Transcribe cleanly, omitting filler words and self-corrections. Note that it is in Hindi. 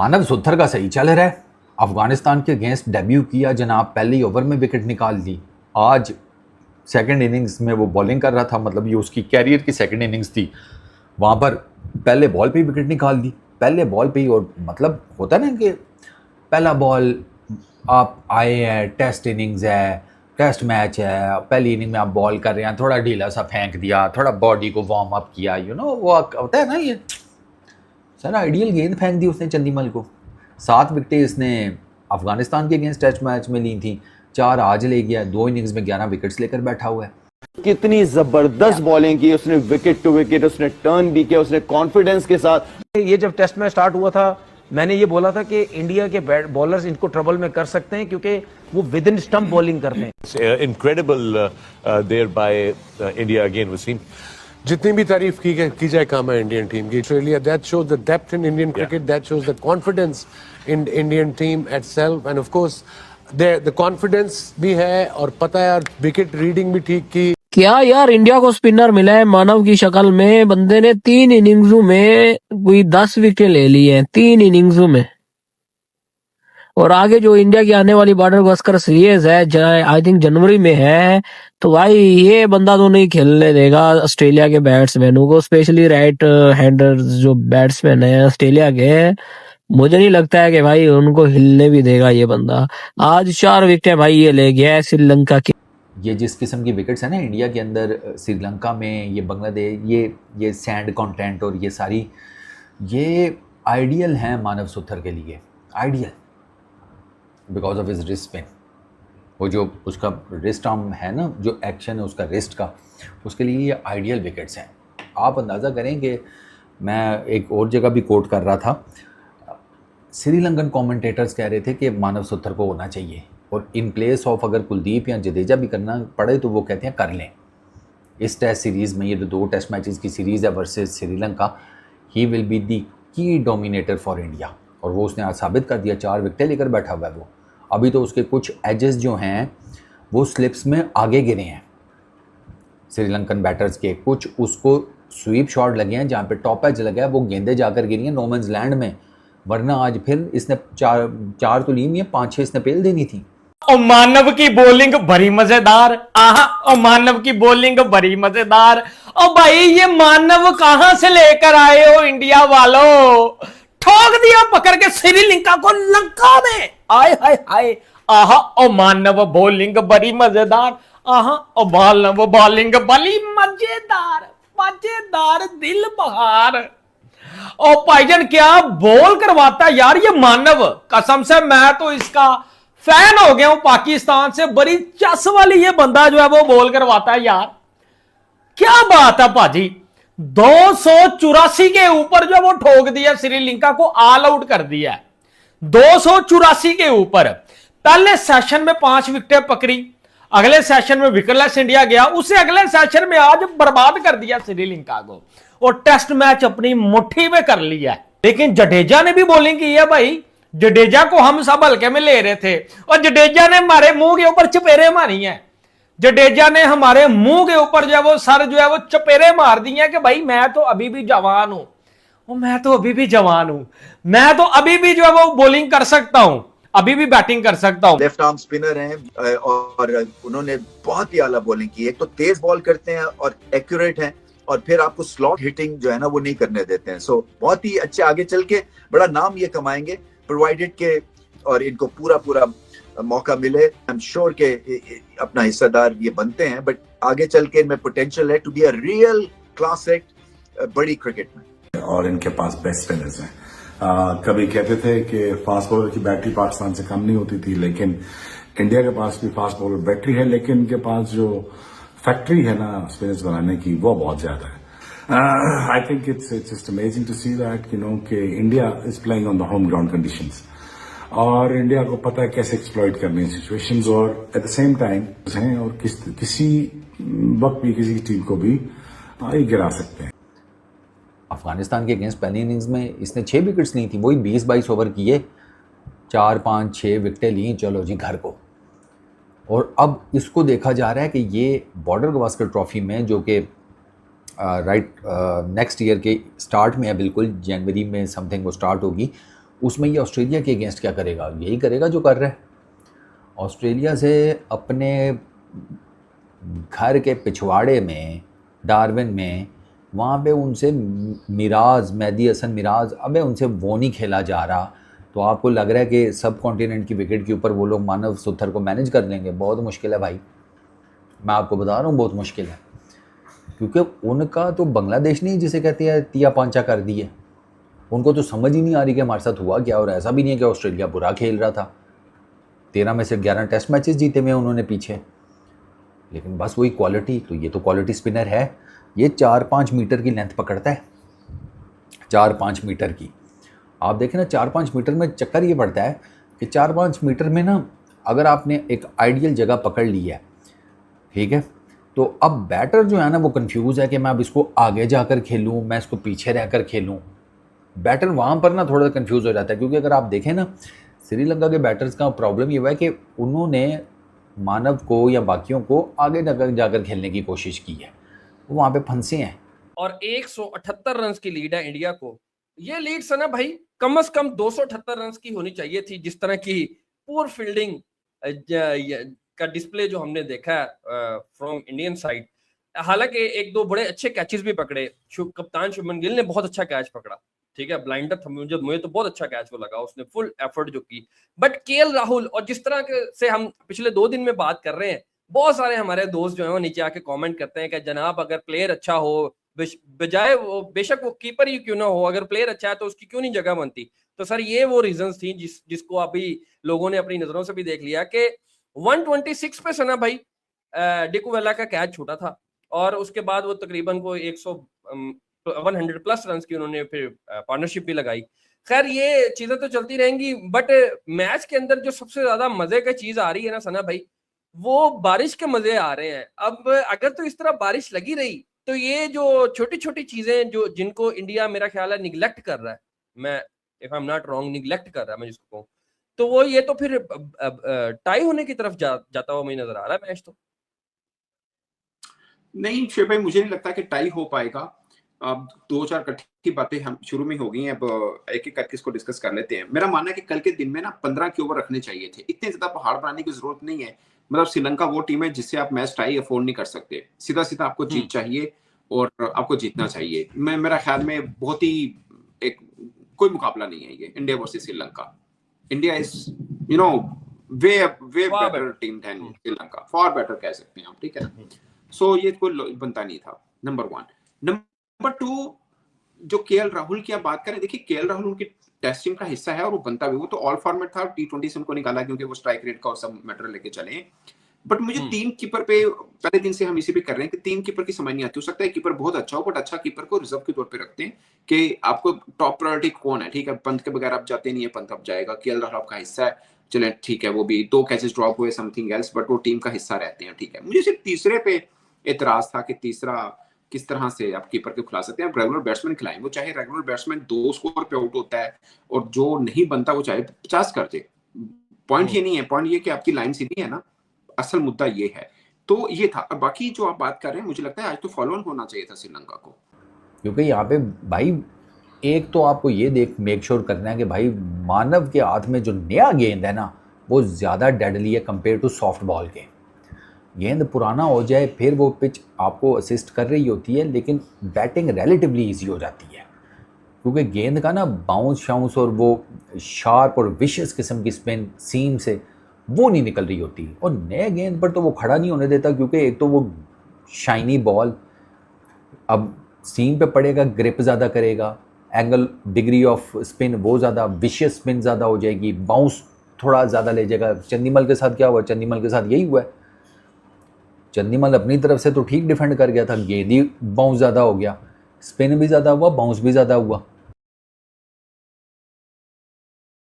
मानव सुथर का सही चल रहा है। अफगानिस्तान के अगेंस्ट डेब्यू किया जनाब, पहले ओवर में विकेट निकाल दी। आज सेकंड इनिंग्स में वो बॉलिंग कर रहा था, मतलब ये उसकी कैरियर की सेकंड इनिंग्स थी, वहाँ पर पहले बॉल पे ही विकेट निकाल दी, पहले बॉल पे ही। और मतलब होता है ना कि पहला बॉल आप आए हैं, टेस्ट इनिंग्स है, टेस्ट मैच है, पहली इनिंग में आप बॉल कर रहे हैं, थोड़ा ढीला सा फेंक दिया, थोड़ा बॉडी को वार्म अप किया, वो होता है ना। ये सर आइडियल गेंद फेंक दी उसने चंदीमल को। 7 विकेटें इसने अफगानिस्तान के अगेंस्ट टेस्ट मैच में ली थी, 4 आज ले गया, 2 इनिंग्स में 11 विकेट्स लेकर बैठा हुआ है। कितनी जबरदस्त बॉलिंग की उसने, विकेट टू विकेट उसने टर्न भी किया, उसने कॉन्फिडेंस के साथ। ये जब टेस्ट मैच स्टार्ट हुआ था, मैंने ये बोला था कि इंडिया के बॉलर्स इनको ट्रबल में कर सकते हैं क्योंकि वो विद इन स्टंप बॉलिंग करते हैं। Incredible there by India again Wasim. जितनी भी तारीफ की जाए कम है इंडियन टीम की। Australia, that shows the depth in Indian cricket, that shows the confidence in Indian team itself, and of course the confidence भी है और पता है यार, विकेट रीडिंग भी ठीक की। क्या यार, इंडिया को स्पिनर मिला है मानव की शक्ल में। बंदे ने 3 इनिंग्सों में कोई 10 विकेट ले ली हैं, 3 इनिंग्सों में। और आगे जो इंडिया की आने वाली बॉर्डर गावस्कर सीरीज है, आई थिंक जनवरी में है, तो भाई ये बंदा तो नहीं खेलने देगा ऑस्ट्रेलिया के बैट्समैनों को, स्पेशली राइट हैंडर जो बैट्समैन है ऑस्ट्रेलिया के। मुझे नहीं लगता है कि भाई उनको हिलने भी देगा ये बंदा। आज 4 विकेट भाई ये ले गया है श्रीलंका की। ये जिस किस्म की विकेट्स है ना इंडिया के अंदर, श्रीलंका में, ये बांग्लादेश, ये सैंड कंटेंट और ये सारी, ये आइडियल हैं मानव सुथर के लिए, ideal, because of his wrist spin. वो जो उसका रिस्ट आर्म है ना, जो एक्शन है उसका रिस्ट का, उसके लिए ये आइडियल विकेट्स हैं। आप अंदाज़ा करें कि मैं एक और जगह भी कोट कर रहा था, श्रीलंकन कमेंटेटर्स कह रहे थे कि मानव सुथर को होना चाहिए, और इन प्लेस ऑफ अगर कुलदीप या जडेजा भी करना पड़े तो वो कहते हैं कर लें। इस टेस्ट सीरीज़ में, ये जो 2 टेस्ट मैचेस की सीरीज़ है versus Sri Lanka, he will be the की डोमिनेटर फॉर इंडिया। और वो उसने आज साबित कर दिया, 4 विकेटें लेकर बैठा हुआ है वो। अभी तो उसके कुछ एजेस जो हैं वो स्लिप्स में आगे गिरे हैं श्रीलंकन बैटर्स के, कुछ उसको स्वीप शॉट लगे हैं जहाँ पे टॉप एज लगा है, वो गेंदें जाकर गिरी हैं नो मैन्स लैंड में। वरना आज फिर इसने 4 तो ली हुई है, 5-6 इसने पेल देनी थी। ओ मानव की बॉलिंग बड़ी मजेदार, आहा, ओ मानव की बॉलिंग बड़ी मजेदार। ओ भाई ये मानव कहां से लेकर आए हो इंडिया वालों? ठोक दिया पकड़ के श्रीलंका को लंका में, आय हाय हाय। आहा, ओ मानव बॉलिंग बड़ी मजेदार, आहा, ओ मानव बॉलिंग बड़ी मजेदार, मजेदार दिल बहार। ओ भाईजान क्या बॉल करवाता यार ये मानव, कसम से मैं तो इसका फैन हो गया हूं पाकिस्तान से। बड़ी चस वाली ये बंदा जो है वो बॉल करवाता है यार, क्या बात है भाजी। 284 के ऊपर जो वो ठोक दिया, श्रीलंका को ऑल आउट कर दिया 284 के ऊपर। पहले सेशन में 5 विकेटें पकड़ी, अगले सेशन में विकेटलेस इंडिया गया, उसे अगले सेशन में आज बर्बाद कर दिया श्रीलंका को, और टेस्ट मैच अपनी मुट्ठी में कर लिया। लेकिन जडेजा ने भी बॉलिंग की है भाई, जडेजा को हम सब हल्के में ले रहे थे, और जडेजा ने हमारे मुंह के ऊपर चपेरे मारी हैं। जडेजा ने हमारे मुंह के ऊपर जो है वो सर जो है वो चपेरे मार दिए कि भाई मैं तो अभी भी जवान हूं, मैं तो अभी भी जवान हूं, मैं तो अभी भी जो है वो बॉलिंग कर सकता हूं, अभी भी बैटिंग कर सकता हूं। लेफ्ट आर्म स्पिनर हैं और उन्होंने बहुत ही आला बॉलिंग की। एक तो तेज बॉल करते हैं और एक्यूरेट हैं, और फिर आपको स्लॉट हिटिंग जो है ना वो नहीं करने देते हैं। सो बहुत ही अच्छे, आगे चल के बड़ा नाम ये कमाएंगे प्रोवाइडेड के, और इनको पूरा मौका मिले। आई एम श्योर के अपना हिस्सेदार ये बनते हैं, बट आगे चल के इनमें पोटेंशियल है to be a real classic बड़ी क्रिकेट में। और इनके पास बेस्ट स्पिनर्स हैं। कभी कहते थे कि फास्ट बॉलर की बैटरी पाकिस्तान से कम नहीं होती थी, लेकिन इंडिया के पास भी फास्ट बॉलर बैटरी है, लेकिन इनके पास जो फैक्ट्री है ना स्पिनर्स बनाने की, वो बहुत ज्यादा है। I think it's just amazing to see that कि India is playing on the home ground conditions, और इंडिया को पता है कैसे एक्सप्लॉइट करनी है सिचुएशंस, और एट द सेम टाइम हैं, और किसी वक्त भी किसी टीम को भी गिरा सकते हैं। अफगानिस्तान के अगेंस्ट पहली इनिंग्स में इसने 6 विकेट्स ली थी, वही 20-22 ओवर किए, 4-5-6 विकेटें ली, चलो जी घर को। और अब इसको देखा जा रहा है कि ये बॉर्डर गावस्कर ट्रॉफी में, जो कि नेक्स्ट ईयर के स्टार्ट में है, बिल्कुल जनवरी में समथिंग वो स्टार्ट होगी, उसमें ये ऑस्ट्रेलिया के अगेंस्ट क्या करेगा? यही करेगा जो कर रहा है। ऑस्ट्रेलिया से अपने घर के पिछवाड़े में, डार्विन में, वहाँ पे उनसे मिराज, मेहदी हसन मिराज, अबे उनसे वो नहीं खेला जा रहा। तो आपको लग रहा है कि सब कॉन्टिनेंट की विकेट के ऊपर वो लोग मानव सुथर को मैनेज कर लेंगे? बहुत मुश्किल है भाई, मैं आपको बता रहा हूँ, बहुत मुश्किल है। क्योंकि उनका तो बांग्लादेश नहीं जिसे कहते हैं तिया पांचा कर दिए, उनको तो समझ ही नहीं आ रही कि हमारे साथ हुआ क्या। और ऐसा भी नहीं है कि ऑस्ट्रेलिया बुरा खेल रहा था, 13 में से 11 टेस्ट मैचेस जीते हुए उन्होंने पीछे, लेकिन बस वही क्वालिटी। तो ये तो क्वालिटी स्पिनर है, ये 4-5 मीटर की लेंथ पकड़ता है, 4-5 मीटर की। आप देखें ना, 4-5 मीटर में चक्कर ये पड़ता है कि 4-5 मीटर में ना अगर आपने एक आइडियल जगह पकड़ ली है, ठीक है, तो अब बैटर जो है ना वो कंफ्यूज है कि मैं अब इसको आगे जाकर खेलूँ, मैं इसको पीछे रहकर खेलूँ। बैटर वहाँ पर ना थोड़ा सा कंफ्यूज हो जाता है, क्योंकि अगर आप देखें ना, श्रीलंका के बैटर्स का प्रॉब्लम ये हुआ है कि उन्होंने मानव को या बाकियों को आगे जाकर खेलने की कोशिश की है, वो वहाँ पे फंसे हैं। और 178 रन की लीड है इंडिया को। ये लीड से ना भाई कम से कम 278 रन की होनी चाहिए थी, जिस तरह की पूर फील्डिंग का डिस्प्ले जो हमने देखा है फ्रॉम इंडियन साइड। हालांकि एक दो बड़े अच्छे कैचेस भी पकड़े, कप्तान शुभमन गिल ने बहुत अच्छा कैच पकड़ा, ठीक है, ब्लाइंडर था, मुझे तो बहुत अच्छा कैच वो लगा, उसने फुल एफर्ट जो की। बट केएल राहुल, और जिस तरह से हम पिछले 2 दिन में बात कर रहे हैं, बहुत सारे हमारे दोस्त जो है वो नीचे आके कमेंट करते हैं कि जनाब अगर प्लेयर अच्छा हो, बजाय वो बेशक वो कीपर ही क्यों ना हो, अगर प्लेयर अच्छा है तो उसकी क्यों नहीं जगह बनती। तो सर ये वो रीजंस थी जिसको अभी लोगों ने अपनी नजरों से भी देख लिया कि 126 पे सना भाई डिकोवेला का कैच छूटा था, और उसके बाद वो तकरीबन को 100 प्लस रन की उन्होंने फिर पार्टनरशिप भी लगाई। खैर ये चीजें तो चलती रहेंगी, बट मैच के अंदर जो सबसे ज्यादा मजे की चीज आ रही है ना सना भाई, वो बारिश के मजे आ रहे हैं। अब अगर तो इस तरह बारिश लगी रही तो ये जो छोटी छोटी चीजें जो जिनको इंडिया मेरा ख्याल है निगलेक्ट कर रहा है, मैं if I am not wrong neglect कर रहा है मैं जिसको कहूँ, तो वो ये तो फिर टाई होने की तरफ जाता हुआ मुझे नजर आ रहा है मैच। तो नहीं शेख भाई, मुझे नहीं लगता कि टाई हो पाएगा। अब 2-4 कट्ठी बातें हम शुरू में हो गई हैं, अब एक एक करके इसको डिस्कस कर लेते हैं। मेरा मानना है कि कल के दिन में ना 15 के ओवर रखने चाहिए थे, इतने ज्यादा पहाड़ बनाने की जरूरत नहीं है। मतलब श्रीलंका वो टीम है जिससे आप मैच टाई अफोर्ड नहीं कर सकते, सीधा सीधा आपको जीत चाहिए और आपको जीतना चाहिए। मेरा ख्याल में बहुत ही एक कोई मुकाबला नहीं है ये India versus Sri Lanka. India is way better team than Sri Lanka, for better कह सकते हैं आप, ठीक है। सो ये कोई बनता नहीं था, नंबर 1। नंबर 2, जो केएल राहुल की आप बात करें, देखिए केएल राहुल उनकी टेस्ट टीम का हिस्सा है और वो बनता भी, वो तो ऑल फॉर्मेट था, T20 से उनको निकाला क्योंकि वो स्ट्राइक रेट का सब मैटर लेके चले। बट मुझे 3 कीपर पे पहले दिन से हम इसी पे कर रहे हैं कि 3 कीपर की समझ नहीं आती। हो सकता है कीपर बहुत अच्छा हो, बट अच्छा कीपर को रिजर्व के तौर पे रखते हैं कि आपको टॉप प्रायोरिटी कौन है, ठीक है। पंत के बगैर आप जाते नहीं है, पंत अब जाएगा, केएल राहुल आपका हिस्सा है, चले ठीक है, वो भी 2 कैचेस ड्रॉप हुए, समथिंग एल्स, बट वो टीम का हिस्सा रहते हैं, ठीक है। मुझे सिर्फ तीसरे पे एतराज था कि तीसरा किस तरह से आप कीपर को खिला सकते हैं। आप रेगुलर बैट्समैन खिलाएं, वो चाहे रेगुलर बैट्समैन 2 स्कोर पे आउट होता है और जो नहीं बनता वो चाहे 50 कर दे, पॉइंट ये नहीं है, पॉइंट ये कि आपकी लाइन सीधी है ना, असल मुद्दा ये है। तो ये था। बाकी जो आप बात कर रहे हैं, मुझे लगता है आज तो फॉलो ऑन होना चाहिए था श्रीलंका को, क्योंकि यहाँ पे भाई एक तो आपको ये मेक श्योर करना है कि भाई मानव के हाथ में जो नया गेंद है ना वो ज़्यादा डेडली है कंपेयर टू सॉफ्ट बॉल के। गेंद पुराना हो जाए फिर वो पिच आपको असिस्ट कर रही होती है, लेकिन बैटिंग रिलेटिवली ईजी हो जाती है, क्योंकि गेंद का ना बाउंस शाउंस और वो शार्प और विशियस किस्म की स्पिन सीम से वो नहीं निकल रही होती। और नए गेंद पर तो वो खड़ा नहीं होने देता, क्योंकि एक तो वो शाइनी बॉल अब सीम पे पड़ेगा, ग्रिप ज़्यादा करेगा, एंगल डिग्री ऑफ स्पिन वो ज़्यादा, विशियस स्पिन ज़्यादा हो जाएगी, बाउंस थोड़ा ज़्यादा ले जाएगा। चंदीमल के साथ क्या हुआ? चंदीमल के साथ यही हुआ है। चंदीमल अपनी तरफ से तो ठीक डिफेंड कर गया था, गेंद ही बाउंस ज़्यादा हो गया, स्पिन भी ज़्यादा हुआ, बाउंस भी ज़्यादा हुआ।